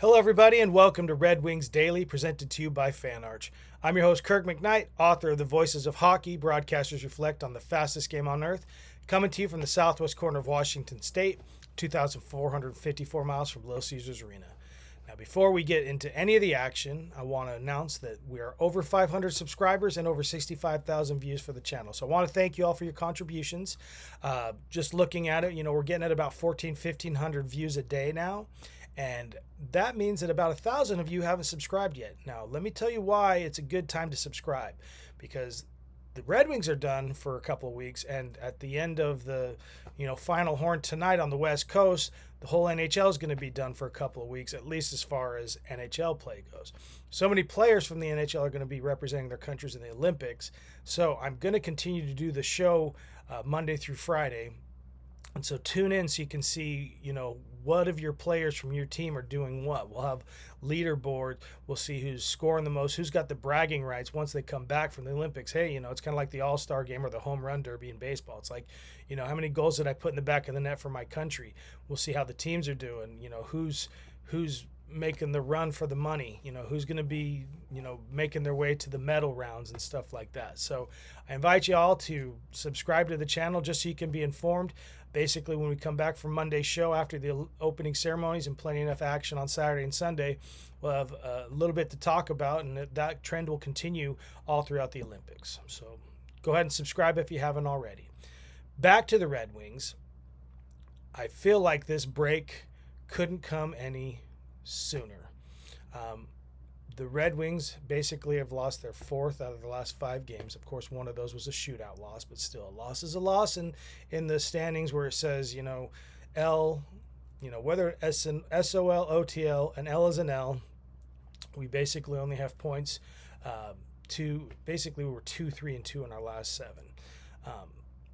Hello, everybody, and welcome to Red Wings Daily, presented to you by FanArch. I'm your host, Kirk MckNight, author of The Voices of Hockey, Broadcasters Reflect on the Fastest Game on Earth, coming to you from the southwest corner of Washington State, 2,454 miles from Little Caesars Arena. Now, before we get into any of the action, I want to announce that we are over 500 subscribers and over 65,000 views for the channel. So I want to thank you all for your contributions. Just looking at it, we're getting at about 1,500 views a day now. And that means that about 1,000 of you haven't subscribed yet. Now, let me tell you why it's a good time to subscribe. Because the Red Wings are done for a couple of weeks, and at the end of the final horn tonight on the West Coast, the whole NHL is going to be done for a couple of weeks, at least as far as NHL play goes. So many players from the NHL are going to be representing their countries in the Olympics. So I'm going to continue to do the show Monday through Friday. And so tune in so you can see, what of your players from your team are doing what. We'll have leaderboard. We'll see who's scoring the most, who's got the bragging rights once they come back from the Olympics. Hey, it's kind of like the All-Star game or the home run derby in baseball. It's like, how many goals did I put in the back of the net for my country? We'll see how the teams are doing, who's making the run for the money, who's going to be, making their way to the medal rounds and stuff like that. So I invite you all to subscribe to the channel just so you can be informed. Basically, when we come back from Monday's show after the opening ceremonies and plenty enough action on Saturday and Sunday, we'll have a little bit to talk about, and that trend will continue all throughout the Olympics. So go ahead and subscribe if you haven't already. Back to the Red Wings. I feel like this break couldn't come any sooner. The Red Wings basically have lost their fourth out of the last 5 games. Of course, one of those was a shootout loss, but still, a loss is a loss. And in the standings where it says, L, whether it's an SOL, OTL, an L is an L, we basically only have points we were 2-3-2 in our last 7.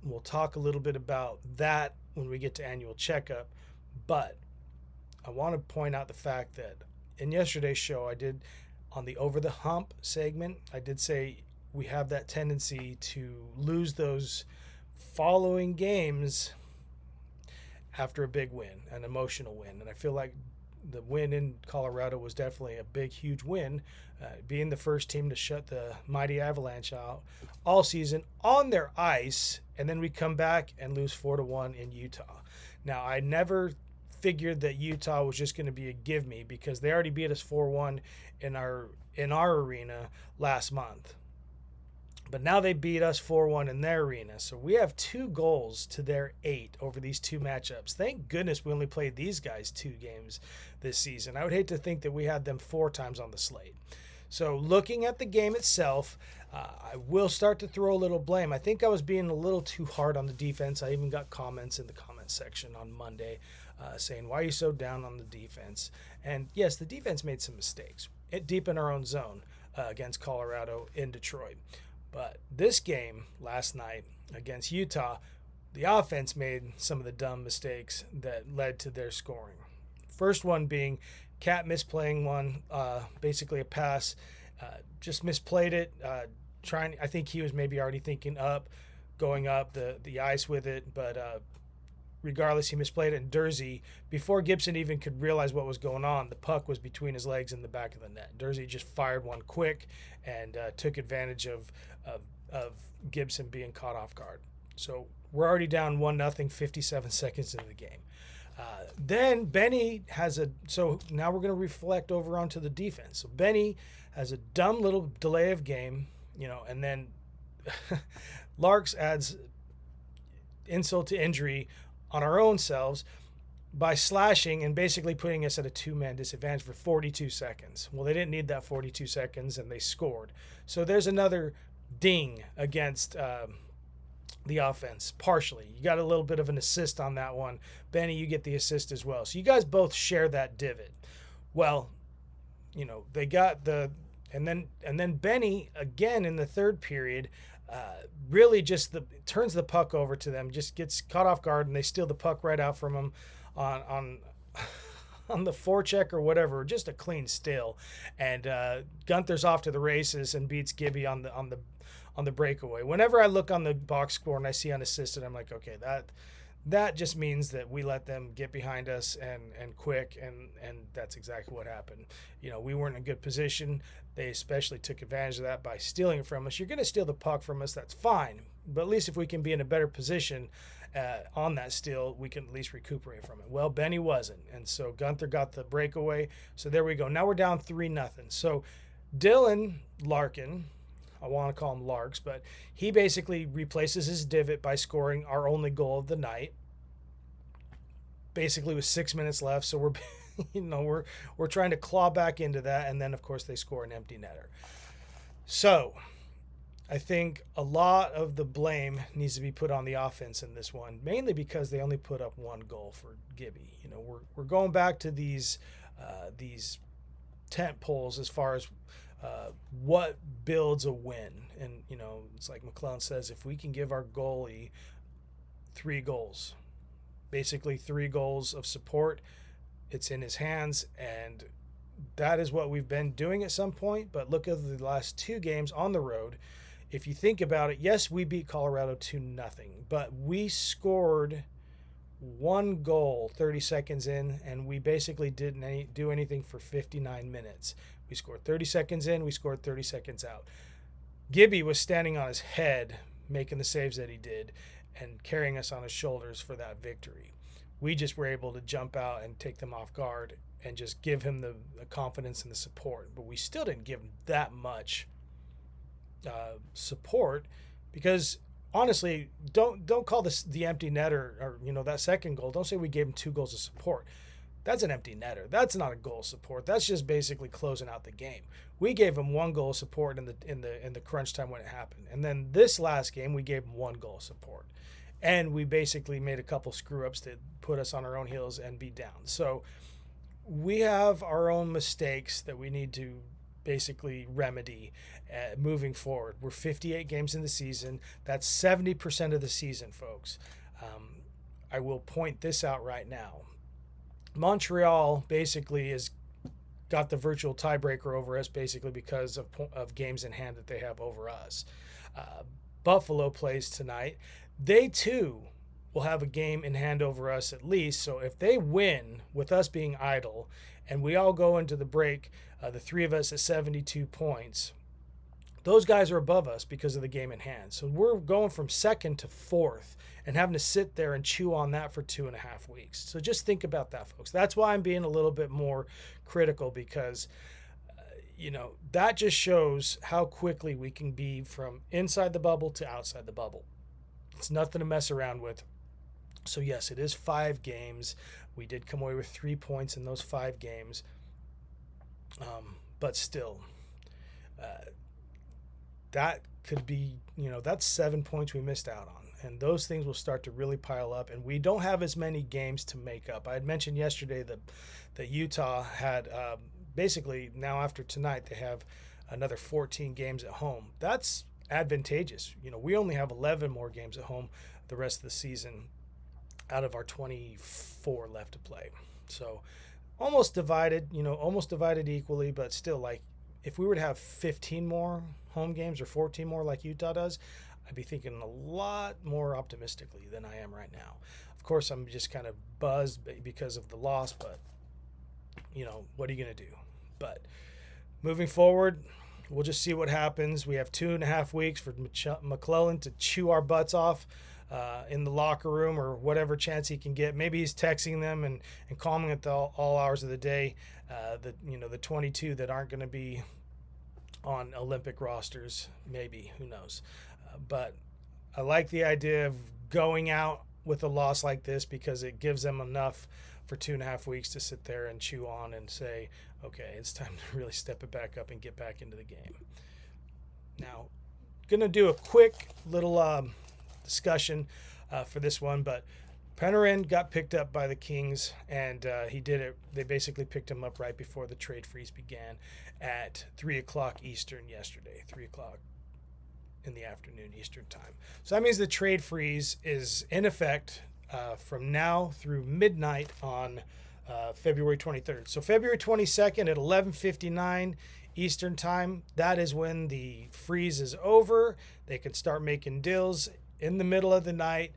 We'll talk a little bit about that when we get to annual checkup, but I want to point out the fact that in yesterday's show, I did, on the Over the Hump segment, I did say we have that tendency to lose those following games after a big win, an emotional win. And I feel like the win in Colorado was definitely a big, huge win, being the first team to shut the mighty Avalanche out all season on their ice, and then we come back and lose 4-1 in Utah. Now, I never figured that Utah was just going to be a give me because they already beat us 4-1 in our arena last month. But now they beat us 4-1 in their arena. So we have 2 goals to their 8 over these 2 matchups. Thank goodness we only played these guys 2 games this season. I would hate to think that we had them 4 times on the slate. So looking at the game itself, I will start to throw a little blame. I think I was being a little too hard on the defense. I even got comments in the comment section on Monday saying, why are you so down on the defense? And yes, the defense made some mistakes deep in our own zone against Colorado in Detroit. But this game last night against Utah, the offense made some of the dumb mistakes that led to their scoring. First one being Cat misplaying one, basically a pass, just misplayed it, I think he was maybe already thinking going up the ice with it, but regardless, he misplayed it, and Durzi, before Gibson even could realize what was going on, the puck was between his legs in the back of the net. Durzi just fired one quick and took advantage of Gibson being caught off guard. So we're already down 1-0, 57 seconds into the game. Then Benny so now we're going to reflect over onto the defense. So Benny has a dumb little delay of game, and then Larks adds insult to injury on our own selves by slashing and basically putting us at a 2-man disadvantage for 42 seconds. Well, they didn't need that 42 seconds, and they scored. So there's another ding against the offense, partially. You got a little bit of an assist on that one. Benny, you get the assist as well. So you guys both share that divot. Well, they got and then Benny, again in the third period, really just turns the puck over to them, just gets caught off guard, and they steal the puck right out from him on the forecheck or whatever, just a clean steal. And Gunther's off to the races and beats Gibby on the breakaway. Whenever I look on the box score and I see unassisted, I'm like, okay, That just means that we let them get behind us and quick, and that's exactly what happened. We weren't in a good position. They especially took advantage of that by stealing it from us. You're going to steal the puck from us, that's fine. But at least if we can be in a better position on that steal, we can at least recuperate from it. Well, Benny wasn't, and so Gunther got the breakaway. So there we go. Now we're down 3-0. So Dylan Larkin, I want to call him Larks, but he basically replaces his divot by scoring our only goal of the night. Basically with 6 minutes left, so we're trying to claw back into that, and then of course they score an empty netter. So I think a lot of the blame needs to be put on the offense in this one, mainly because they only put up one goal for Gibby. We're going back to these tent poles as far as what builds a win. And, it's like McClellan says, if we can give our goalie 3 goals, basically 3 goals of support, it's in his hands. And that is what we've been doing at some point. But look at the last 2 games on the road. If you think about it, yes, we beat Colorado 2-0, but we scored 1 goal 30 seconds in, and we basically didn't do anything for 59 minutes. We scored 30 seconds in, we scored 30 seconds out. Gibby was standing on his head, making the saves that he did, and carrying us on his shoulders for that victory. We just were able to jump out and take them off guard and just give him the confidence and the support. But we still didn't give him that much support, because honestly, don't call this the empty netter, or that second goal. Don't say we gave him 2 goals of support. That's an empty netter. That's not a goal support. That's just basically closing out the game. We gave him 1 goal support in the crunch time when it happened, and then this last game we gave him 1 goal support, and we basically made a couple screw ups that put us on our own heels and be down. So we have our own mistakes that we need to basically remedy moving forward. We're 58 games in the season. That's 70% of the season, folks. I will point this out right now. Montreal basically has got the virtual tiebreaker over us, basically because of games in hand that they have over us. Buffalo plays tonight. They too will have a game in hand over us at least. So if they win with us being idle, and we all go into the break, the 3 of us at 72 points, those guys are above us because of the game in hand. So we're going from 2nd to 4th and having to sit there and chew on that for 2.5 weeks. So just think about that, folks. That's why I'm being a little bit more critical, because that just shows how quickly we can be from inside the bubble to outside the bubble. It's nothing to mess around with. So yes, it is 5 games. We did come away with 3 points in those 5 games. But still, that could be, that's 7 points we missed out on. And those things will start to really pile up. And we don't have as many games to make up. I had mentioned yesterday that Utah had basically, now after tonight, they have another 14 games at home. That's advantageous. We only have 11 more games at home the rest of the season out of our 24 left to play. So almost divided equally, but still, like, if we were to have 15 more home games or 14 more like Utah does, I'd be thinking a lot more optimistically than I am right now. Of course, I'm just kind of buzzed because of the loss, but, what are you going to do? But moving forward, we'll just see what happens. We have 2.5 weeks for McClellan to chew our butts off in the locker room, or whatever chance he can get. Maybe he's texting them and calming at all hours of the day, the 22 that aren't going to be on Olympic rosters, maybe, who knows. But I like the idea of going out with a loss like this, because it gives them enough for 2.5 weeks to sit there and chew on and say, okay, it's time to really step it back up and get back into the game. Now, going to do a quick little discussion for this one, but Panarin got picked up by the Kings, and he did it. They basically picked him up right before the trade freeze began at 3 o'clock Eastern yesterday, 3 o'clock in the afternoon Eastern time. So that means the trade freeze is in effect from now through midnight on February 23rd. So February 22nd at 11:59 Eastern time, that is when the freeze is over. They can start making deals in the middle of the night.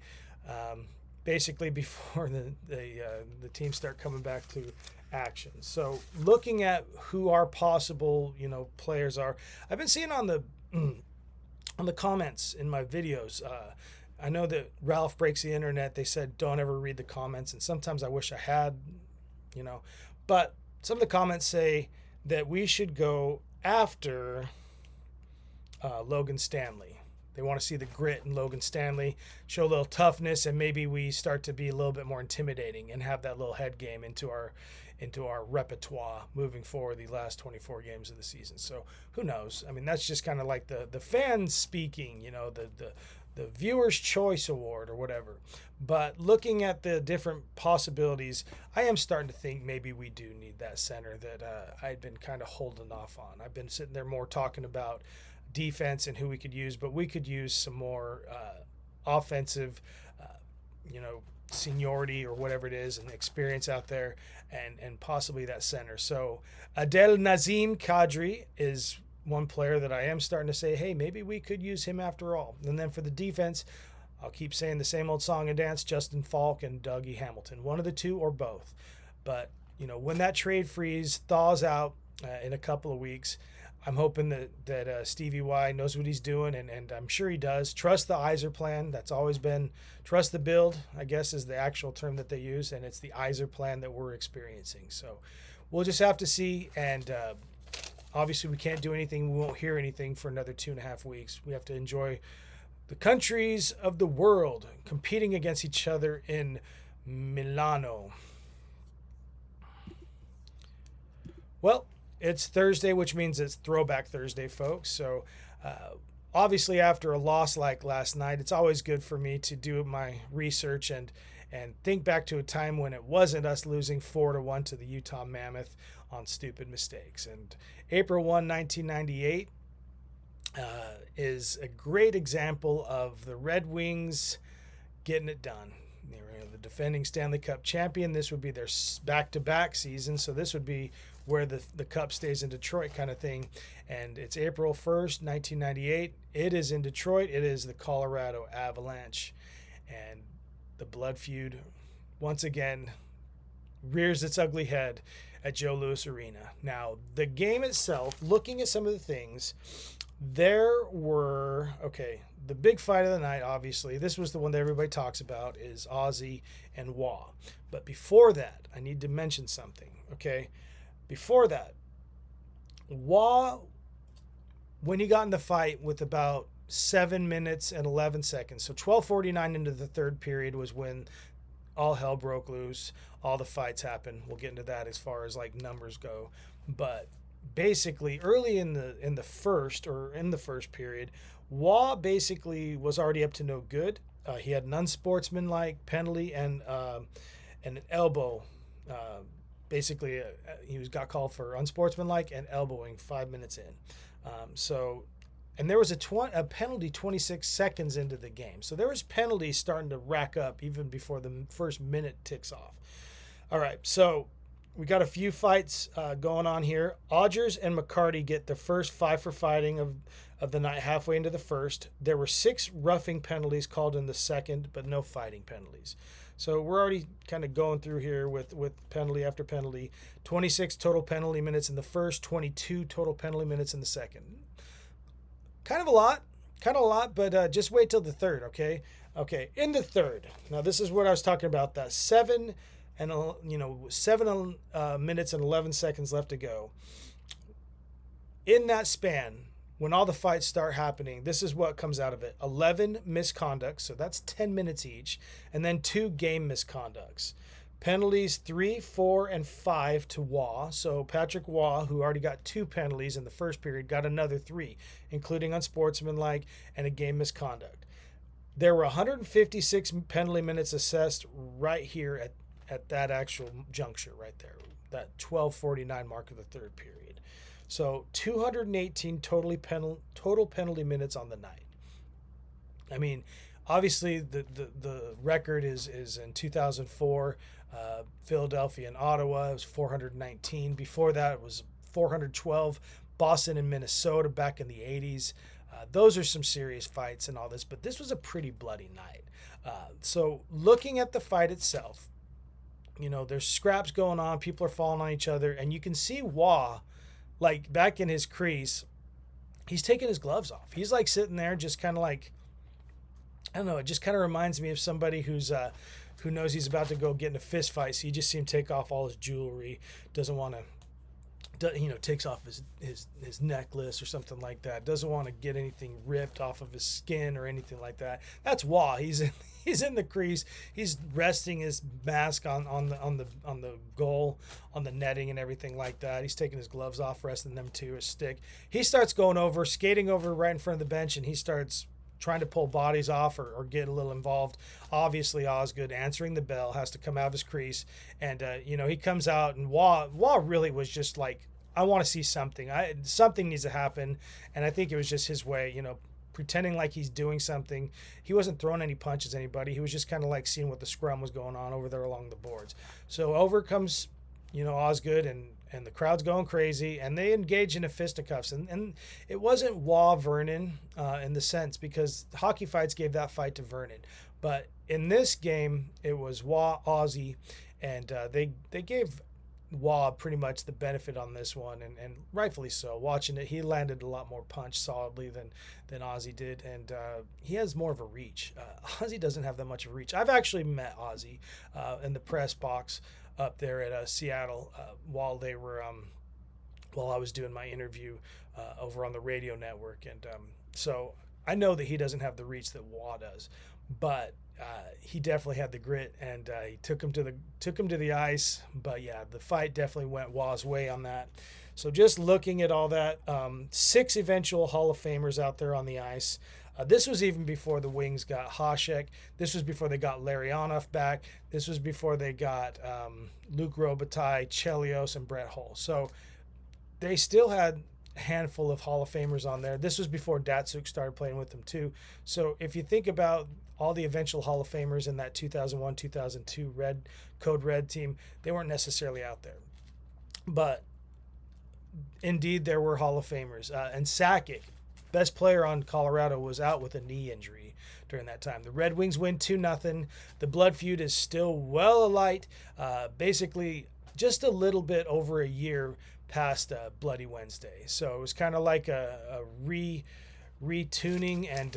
basically before the teams start coming back to action. So looking at who our possible players are, I've been seeing on the comments in my videos. I know that Ralph Breaks the Internet. They said don't ever read the comments, and sometimes I wish I had, but some of the comments say that we should go after Logan Stanley. They want to see the grit in Logan Stanley, show a little toughness, and maybe we start to be a little bit more intimidating and have that little head game into our repertoire moving forward the last 24 games of the season. So who knows? I mean, that's just kind of like the fans speaking, the Viewer's Choice Award or whatever. But looking at the different possibilities, I am starting to think maybe we do need that center that I'd been kind of holding off on. I've been sitting there more talking about defense and who we could use, but we could use some more offensive, seniority or whatever it is and experience out there, and possibly that center. So Adel Nazim Kadri is one player that I am starting to say, hey, maybe we could use him after all. And then for the defense, I'll keep saying the same old song and dance, Justin Falk and Dougie Hamilton, one of the two or both. But when that trade freeze thaws out in a couple of weeks, I'm hoping that Stevie Y knows what he's doing, and I'm sure he does. Trust the Iser plan. That's always been, trust the build, I guess, is the actual term that they use, and it's the Iser plan that we're experiencing. So we'll just have to see, and obviously we can't do anything. We won't hear anything for another 2.5 weeks. We have to enjoy the countries of the world competing against each other in Milano. Well, it's Thursday, which means it's Throwback Thursday, folks. So obviously after a loss like last night, it's always good for me to do my research and think back to a time when it wasn't us losing 4-1 to the Utah Mammoth on stupid mistakes. And April 1, 1998 is a great example of the Red Wings getting it done. They were the defending Stanley Cup champion. This would be their back-to-back season, so this would be where the cup stays in Detroit kind of thing. And it's April 1st, 1998. It is in Detroit. It is the Colorado Avalanche. And the blood feud, once again, rears its ugly head at Joe Louis Arena. Now, the game itself, looking at some of the things, there were, the big fight of the night, obviously, this was the one that everybody talks about, is Ozzy and Wah. But before that, I need to mention something, okay? Before that, Wah, when he got in the fight with about 7 minutes and 11 seconds, so 12:49 into the third period was when all hell broke loose, all the fights happened. We'll get into that as far as like numbers go. But basically, early in the first period, Wah basically was already up to no good. He had an unsportsmanlike penalty and an elbow. Basically, he got called for unsportsmanlike and elbowing 5 minutes in. And there was a penalty 26 seconds into the game. So there was penalties starting to rack up even before the first minute ticks off. All right, so we got a few fights going on here. Odgers and McCarty get the first 5 for fighting of the night halfway into the first. There were 6 roughing penalties called in the second, but no fighting penalties. So we're already kind of going through here with penalty after penalty. 26 total penalty minutes in the first, 22 total penalty minutes in the second. Kind of a lot, but just wait till the third, okay? Okay, in the third. Now this is what I was talking about, that 7 minutes and 11 seconds left to go. In that span, when all the fights start happening, this is what comes out of it. 11 misconducts, so that's 10 minutes each, and then 2 game misconducts. Penalties 3, 4, and 5 to Wah. So Patrick Wah, who already got 2 penalties in the first period, got another 3, including unsportsmanlike and a game misconduct. There were 156 penalty minutes assessed right here at that actual juncture right there, that 12:49 mark of the third period. So 218 total penalty minutes on the night. I mean, obviously the record is in 2004, Philadelphia and Ottawa. It was 419. Before that, it was 412. Boston and Minnesota back in the 80s. Those are some serious fights and all this, but this was a pretty bloody night. So looking at the fight itself, there's scraps going on. People are falling on each other, and you can see Wah, like back in his crease, he's taking his gloves off. He's like sitting there, just kind of like, I don't know. It just kind of reminds me of somebody who knows he's about to go get in a fist fight. So you just see him take off all his jewelry, doesn't want to. Takes off his necklace or something like that. Doesn't want to get anything ripped off of his skin or anything like that. That's Wah. He's in the crease. He's resting his mask on the goal, on the netting and everything like that. He's taking his gloves off, resting them to his stick. He starts going over, skating over right in front of the bench, and he starts trying to pull bodies off or get a little involved. Obviously, Osgood answering the bell has to come out of his crease, and he comes out, and Wah really was just like, I want to see something. Something needs to happen, and I think it was just his way, pretending like he's doing something. He wasn't throwing any punches at anybody. He was just kind of like seeing what the scrum was going on over there along the boards. So over comes, Osgood, and the crowd's going crazy, and they engage in a fisticuffs. And it wasn't Wah Vernon in the sense, because hockey fights gave that fight to Vernon. But in this game, it was Wah Ozzy, and they gave Wah pretty much the benefit on this one, and rightfully so. Watching it, he landed a lot more punch solidly than Ozzy did, and he has more of a reach. Ozzy doesn't have that much of a reach. I've actually met Ozzy in the press box up there at Seattle while I was doing my interview over on the radio network, and so I know that he doesn't have the reach that Wah does, but he definitely had the grit, and he took him to the ice. But yeah, the fight definitely went Wah's way on that. So just looking at all that, 6 eventual Hall of Famers out there on the ice. This was even before the Wings got Hasek. This was before they got Larionov back. This was before they got Luc Robitaille, Chelios, and Brett Hull. So they still had a handful of Hall of Famers on there. This was before Datsuk started playing with them too. So if you think about all the eventual Hall of Famers in that 2001-2002 Code Red team, they weren't necessarily out there. But indeed, there were Hall of Famers. And Sakic, best player on Colorado, was out with a knee injury during that time. The Red Wings win 2-0. The blood feud is still well alight. Basically, just a little bit over a year past Bloody Wednesday. So it was kind of like a retuning and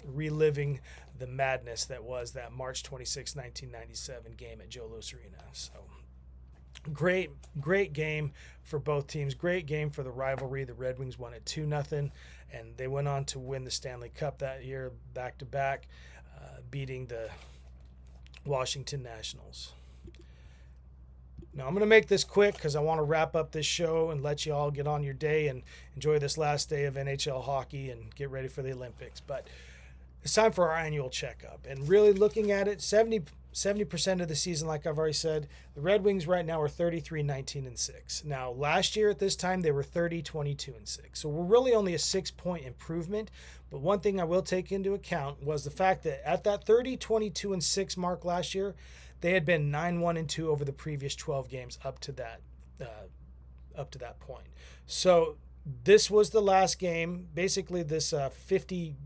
reliving the madness that was that March 26, 1997 game at Joe Louis Arena. So great game for both teams. Great game for the rivalry. The Red Wings won it 2-0, and they went on to win the Stanley Cup that year back-to-back, beating the Washington Nationals. Now, I'm going to make this quick because I want to wrap up this show and let you all get on your day and enjoy this last day of NHL hockey and get ready for the Olympics. But it's time for our annual checkup. And really looking at it, 70% of the season, like I've already said, the Red Wings right now are 33-19-6. Now, last year at this time, they were 30-22-6. So we're really only a 6-point improvement. But one thing I will take into account was the fact that at that 30-22-6 mark last year, they had been 9-1-2 over the previous 12 games up to that point. So this was the last game. Basically, this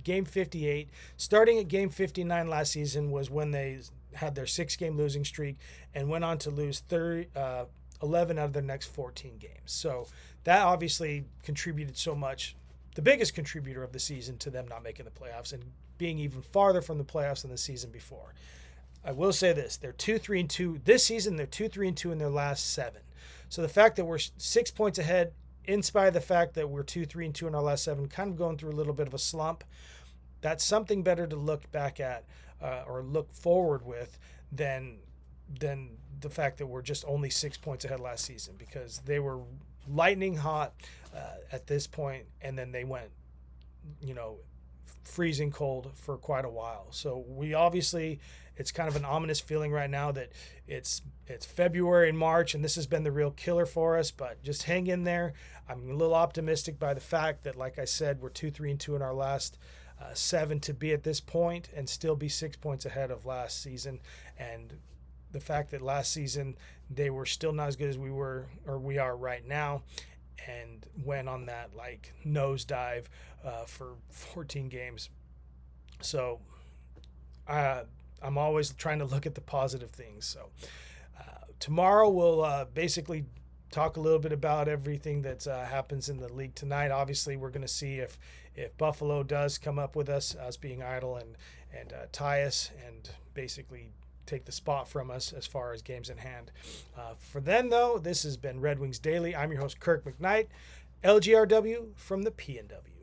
game 58, starting at game 59 last season, was when they had their 6-game losing streak and went on to lose 11 out of their next 14 games. So that obviously contributed so much, the biggest contributor of the season, to them not making the playoffs and being even farther from the playoffs than the season before. I will say this, they're 2-3-2 this season. They're 2-3-2 in their last 7. So the fact that we're 6 points ahead, in spite of the fact that we're 2-3-2 in our last 7, kind of going through a little bit of a slump, that's something better to look back at or look forward with than the fact that we're just only 6 points ahead last season, because they were lightning hot at this point, and then they went, freezing cold for quite a while. So we obviously, it's kind of an ominous feeling right now that it's February and March, and this has been the real killer for us, but just hang in there. I'm a little optimistic by the fact that, like I said, we're 2-3-2 in our last 7 to be at this point and still be 6 points ahead of last season. And the fact that last season they were still not as good as we are right now. and went on that like nosedive for 14 games. So I'm always trying to look at the positive things. So tomorrow we'll basically talk a little bit about everything that happens in the league tonight. Obviously, we're going to see if Buffalo does come up with us being idle and tie us and basically take the spot from us as far as games in hand. For then, though, this has been Red Wings Daily. I'm your host, Kirk MckNight, LGRW from the PNW.